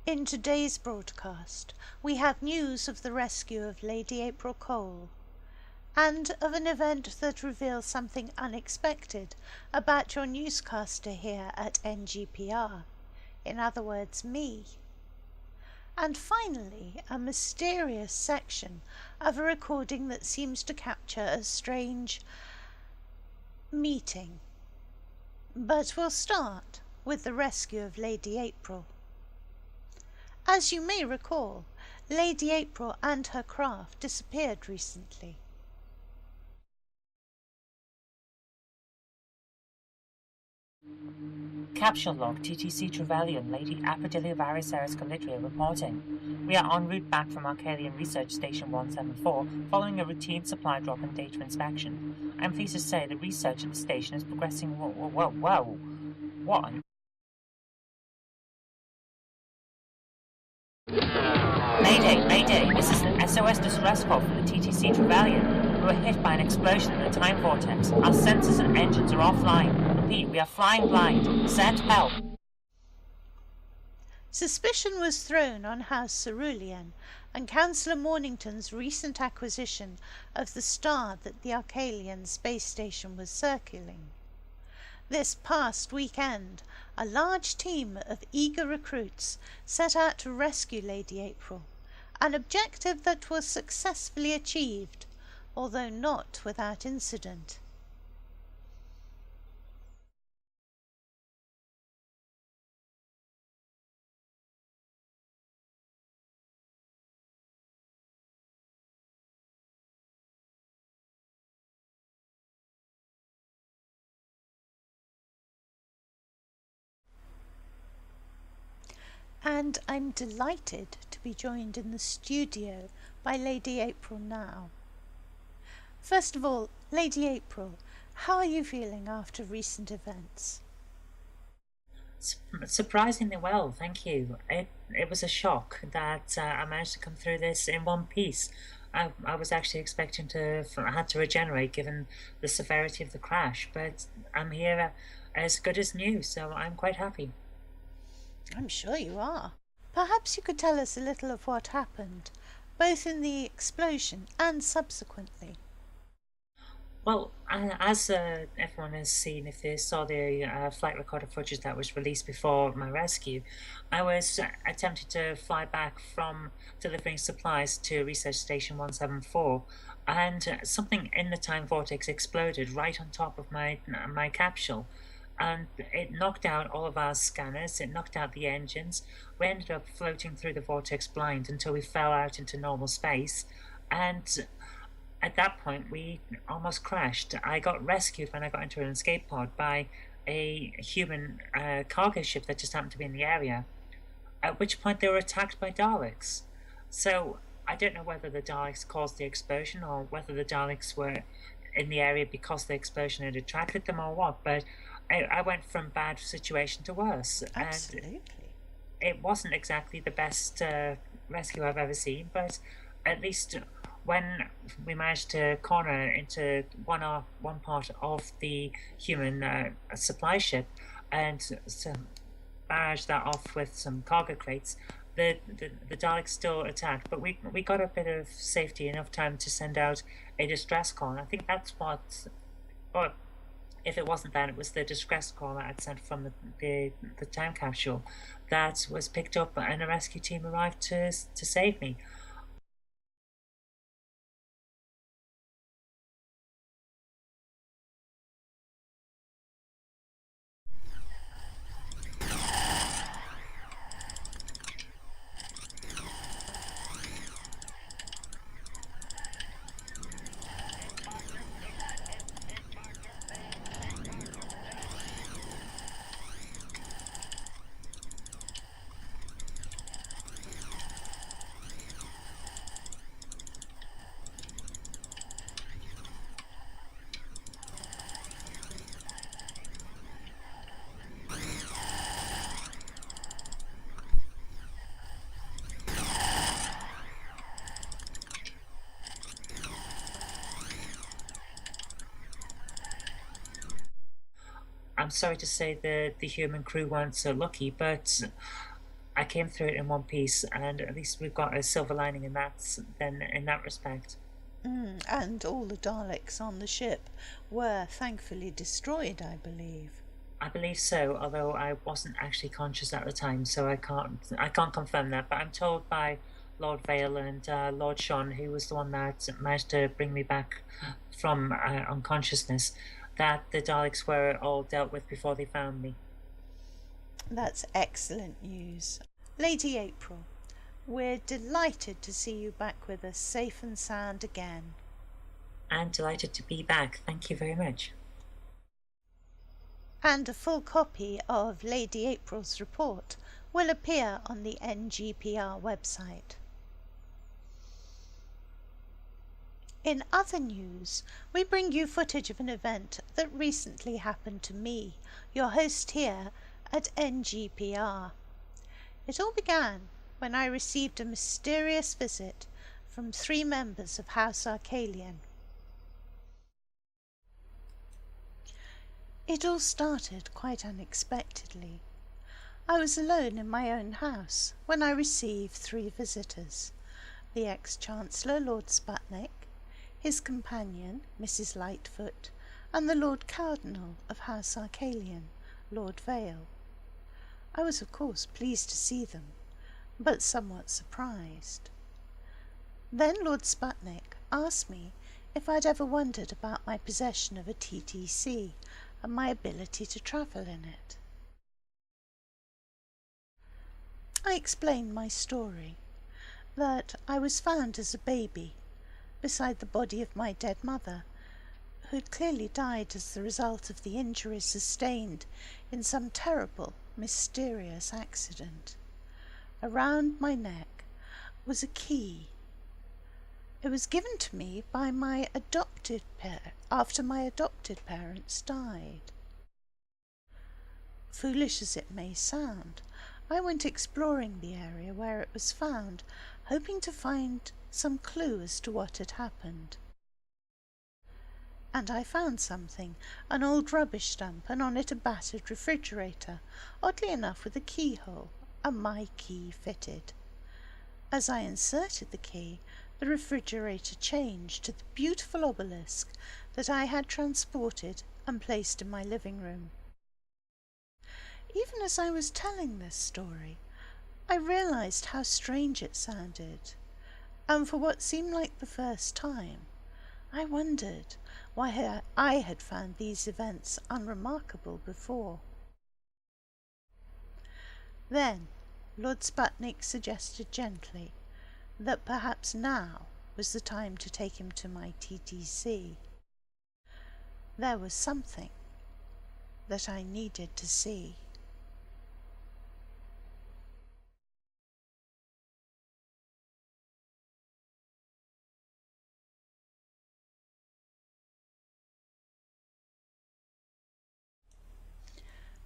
In today's broadcast, we have news of the rescue of Lady April Cole, and of an event that reveals something unexpected about your newscaster here at NGPR, in other words, me. And finally, a mysterious section of a recording that seems to capture a strange meeting. But we'll start with the rescue of Lady April. As you may recall, Lady April and her craft disappeared recently. Capsule log TTC Trevelyan, Lady Apridilivariaseris reporting. We are en route back from Arcadian Research Station 174 following a routine supply drop and data inspection. I am pleased to say that research at the station is progressing whoa. What? Mayday, this is an SOS distress call from the TTC Trevelyan. We were hit by an explosion in the time vortex. Our sensors and engines are offline. Repeat, we are flying blind. Send help. Suspicion was thrown on House Cerulean and Councillor Mornington's recent acquisition of the star that the Arcadian space station was circling. This past weekend, a large team of eager recruits set out to rescue Lady April, an objective that was successfully achieved, although not without incident. And I'm delighted to be joined in the studio by Lady April now. First of all, Lady April, how are you feeling after recent events? Surprisingly well, thank you. It was a shock that I managed to come through this in one piece. I was actually expecting I had to regenerate given the severity of the crash, but I'm here as good as new, so I'm quite happy. I'm sure you are. Perhaps you could tell us a little of what happened, both in the explosion and subsequently. Well, as everyone has seen, if they saw the flight recorder footage that was released before my rescue, I was attempting to fly back from delivering supplies to Research Station 174, and something in the time vortex exploded right on top of my capsule. And it knocked out all of our scanners, it knocked out the engines. We ended up floating through the vortex blind until we fell out into normal space, and at that point we almost crashed. I got rescued when I got into an escape pod by a human cargo ship that just happened to be in the area, at which point they were attacked by Daleks. So I don't know whether the Daleks caused the explosion or whether the Daleks were in the area because the explosion had attracted them or what, but I went from bad situation to worse. Absolutely. And it wasn't exactly the best rescue I've ever seen, but at least when we managed to corner into one part of the human supply ship and barrage that off with some cargo crates, the Daleks still attacked, but we got a bit of safety, enough time to send out a distress call. And I think that's what, or if it wasn't that, it was the distress call that I'd sent from the time capsule that was picked up, and a rescue team arrived to save me. I'm sorry to say that the human crew weren't so lucky, but I came through it in one piece, and at least we've got a silver lining in that respect. And all the Daleks on the ship were thankfully destroyed, I believe. I believe so, although I wasn't actually conscious at the time, so I can't confirm that. But I'm told by Lord Vale and Lord Sean, who was the one that managed to bring me back from unconsciousness, that the Daleks were all dealt with before they found me. That's excellent news. Lady April, we're delighted to see you back with us safe and sound again. I'm delighted to be back. Thank you very much. And a full copy of Lady April's report will appear on the NGPR website. In other news, we bring you footage of an event that recently happened to me, your host here at NGPR. It all began when I received a mysterious visit from 3 members of House Arcalian. It all started quite unexpectedly. I was alone in my own house when I received 3 visitors: the ex-Chancellor, Lord Sputnik, his companion, Mrs. Lightfoot, and the Lord Cardinal of House Arcalian, Lord Vale. I was of course pleased to see them, but somewhat surprised. Then Lord Sputnik asked me if I'd ever wondered about my possession of a TTC and my ability to travel in it. I explained my story, that I was found as a baby beside the body of my dead mother, who had clearly died as the result of the injuries sustained in some terrible, mysterious accident. Around my neck was a key. It was given to me by after my adopted parents died. Foolish as it may sound, I went exploring the area where it was found, hoping to find some clue as to what had happened. And I found something, an old rubbish dump, and on it a battered refrigerator, oddly enough with a keyhole, and my key fitted. As I inserted the key, the refrigerator changed to the beautiful obelisk that I had transported and placed in my living room. Even as I was telling this story, I realized how strange it sounded, and for what seemed like the first time, I wondered why I had found these events unremarkable before. Then Lord Sputnik suggested gently that perhaps now was the time to take him to my TTC. There was something that I needed to see.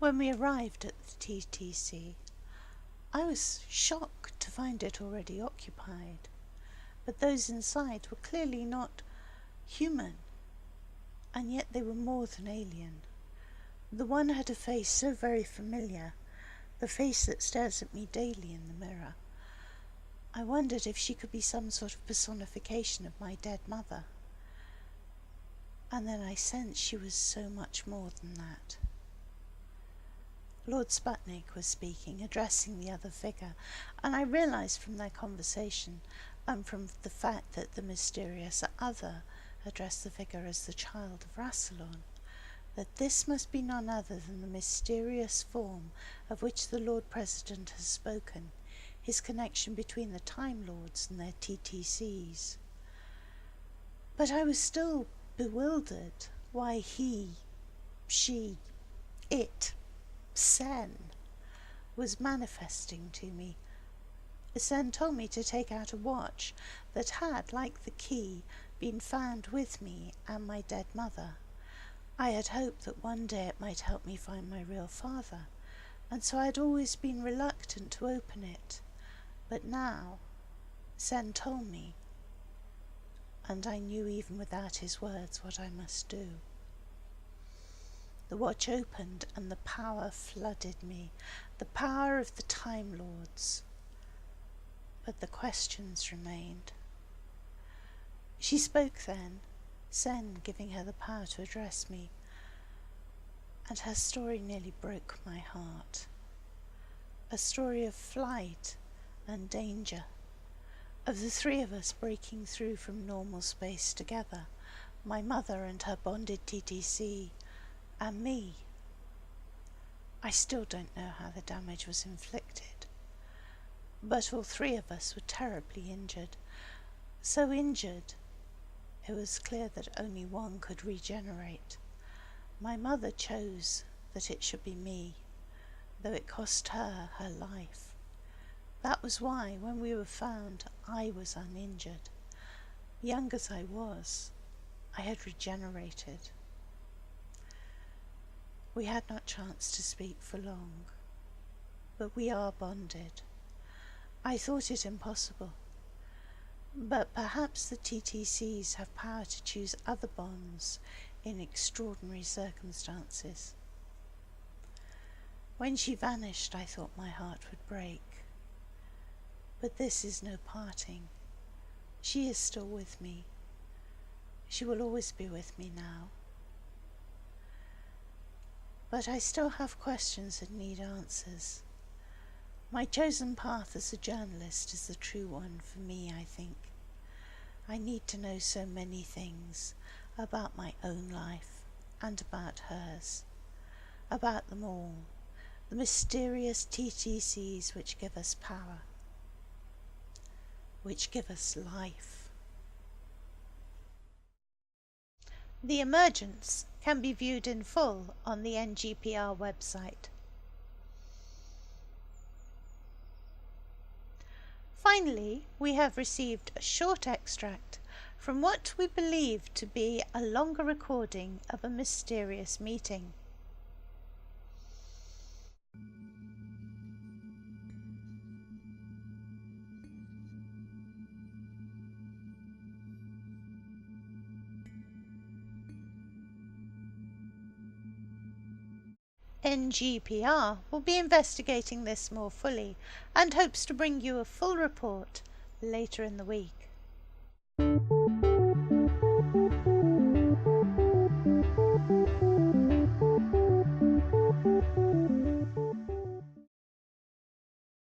When we arrived at the TTC, I was shocked to find it already occupied, but those inside were clearly not human, and yet they were more than alien. The one had a face so very familiar, the face that stares at me daily in the mirror. I wondered if she could be some sort of personification of my dead mother, and then I sensed she was so much more than that. Lord Sputnik was speaking, addressing the other figure, and I realized from their conversation, and from the fact that the mysterious other addressed the figure as the child of Rassilon, that this must be none other than the mysterious form of which the Lord President has spoken, his connection between the Time Lords and their TTCs. But I was still bewildered why he, she, it, Sen, was manifesting to me. Sen told me to take out a watch that had, like the key, been found with me and my dead mother. I had hoped that one day it might help me find my real father, and so I had always been reluctant to open it. But now Sen told me, and I knew even without his words what I must do. The watch opened and the power flooded me, the power of the Time Lords. But the questions remained. She spoke then, Sen giving her the power to address me, and her story nearly broke my heart. A story of flight and danger, of the three of us breaking through from normal space together, my mother and her bonded TTC, and me. I still don't know how the damage was inflicted, but all three of us were terribly injured, so injured it was clear that only one could regenerate. My mother chose that it should be me, though it cost her her life. That was why, when we were found, I was uninjured. Young as I was, I had regenerated. We had not chanced to speak for long, but we are bonded. I thought it impossible, but perhaps the TTCs have power to choose other bonds in extraordinary circumstances. When she vanished, I thought my heart would break. But this is no parting. She is still with me. She will always be with me now. But I still have questions that need answers. My chosen path as a journalist is the true one for me, I think. I need to know so many things about my own life and about hers, about them all, the mysterious TTCs which give us power, which give us life. The Emergence can be viewed in full on the NGPR website. Finally, we have received a short extract from what we believe to be a longer recording of a mysterious meeting. NGPR will be investigating this more fully and hopes to bring you a full report later in the week.